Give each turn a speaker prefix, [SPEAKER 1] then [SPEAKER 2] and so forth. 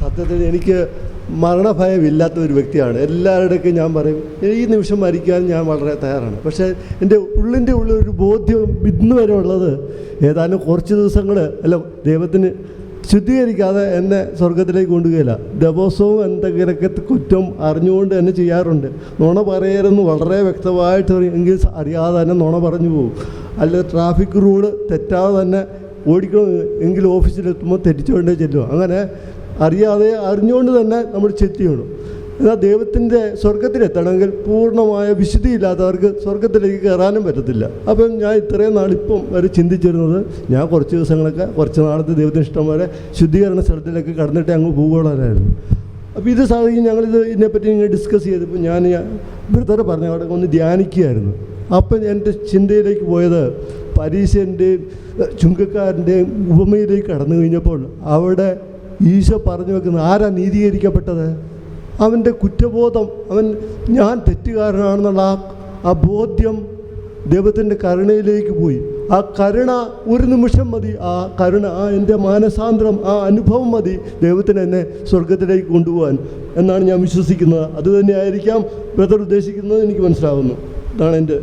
[SPEAKER 1] സത്യത്തിൽ എനിക്ക് മരണഭയമില്ലാത്ത ഒരു വ്യക്തിയാണ്. എല്ലാവരുടെയൊക്കെ ഞാൻ പറയും ഈ നിമിഷം മരിക്കാൻ ഞാൻ വളരെ തയ്യാറാണ്. പക്ഷേ എൻ്റെ ഉള്ളിൻ്റെ ഉള്ളിൽ ഒരു ബോധ്യം ഇന്ന് വരെ ഉള്ളത് ഏതാനും കുറച്ച് ദിവസങ്ങൾ ദൈവത്തിന് ശുദ്ധീകരിക്കാതെ എന്നെ സ്വർഗത്തിലേക്ക് കൊണ്ടുപോയില്ല. ദിവസവും എന്തെങ്കിലുമൊക്കെ കുറ്റം അറിഞ്ഞുകൊണ്ട് എന്നെ ചെയ്യാറുണ്ട്. നുണ പറയരുതെന്ന് വളരെ വ്യക്തമായിട്ട് എങ്കിൽ അറിയാതെ തന്നെ നുണ പറഞ്ഞു പോകും. അല്ല ട്രാഫിക് റൂള് തെറ്റാതെ തന്നെ ഓടിക്കണം എങ്കിൽ ഓഫീസിലെത്തുമ്പോൾ തെറ്റിച്ചുകൊണ്ടേ ചെല്ലും. അങ്ങനെ അറിയാതെ അറിഞ്ഞുകൊണ്ട് തന്നെ നമ്മൾ ചെക്ക് ചെയ്യണം. എന്നാൽ ദൈവത്തിൻ്റെ സ്വർഗത്തിലെത്തണമെങ്കിൽ പൂർണ്ണമായ വിശുദ്ധിയില്ലാത്തവർക്ക് സ്വർഗത്തിലേക്ക് കയറാനും പറ്റത്തില്ല. അപ്പം ഞാൻ ഇത്രയും നാളിപ്പം വരെ ചിന്തിച്ചിരുന്നത് ഞാൻ കുറച്ച് ദിവസങ്ങളൊക്കെ കുറച്ച് നാളത്തെ ദൈവത്തിന് ഇഷ്ടം വരെ ശുദ്ധീകരണ സ്ഥലത്തിലേക്ക് കടന്നിട്ട് അങ്ങ് ഭൂഗോളായിരുന്നു. അപ്പോൾ ഇത് സാധിക്കും ഞങ്ങളിത് ഇതിനെപ്പറ്റി ഇങ്ങനെ ഡിസ്കസ് ചെയ്തപ്പോൾ ഞാൻ ബ്രദറെ പറഞ്ഞ അവിടെ ഒന്ന് ധ്യാനിക്കുകയായിരുന്നു. അപ്പം എൻ്റെ ചിന്തയിലേക്ക് പോയത് പരീശൻ്റെയും ചുങ്കക്കാരൻ്റെയും ഉപമയിലേക്ക് കടന്നു കഴിഞ്ഞപ്പോൾ അവിടെ ഈശോ പറഞ്ഞു വെക്കുന്നത് ആരാ നീതീകരിക്കപ്പെട്ടത്? അവൻ്റെ കുറ്റബോധം, ഞാൻ തെറ്റുകാരനാണെന്നുള്ള ആ ബോധ്യം ദൈവത്തിൻ്റെ കരുണയിലേക്ക് പോയി. ആ കരുണ ഒരു നിമിഷം മതി. ആ കരുണ, എൻ്റെ മാനസാന്തരം, ആ അനുഭവം മതി ദൈവത്തിന് എന്നെ സ്വർഗത്തിലേക്ക് കൊണ്ടുപോകാൻ എന്നാണ് ഞാൻ വിശ്വസിക്കുന്നത്. അതുതന്നെയായിരിക്കാം ബ്രദർ ഉദ്ദേശിക്കുന്നത് എനിക്ക് മനസ്സിലാവുന്നു. ഇതാണ് എൻ്റെ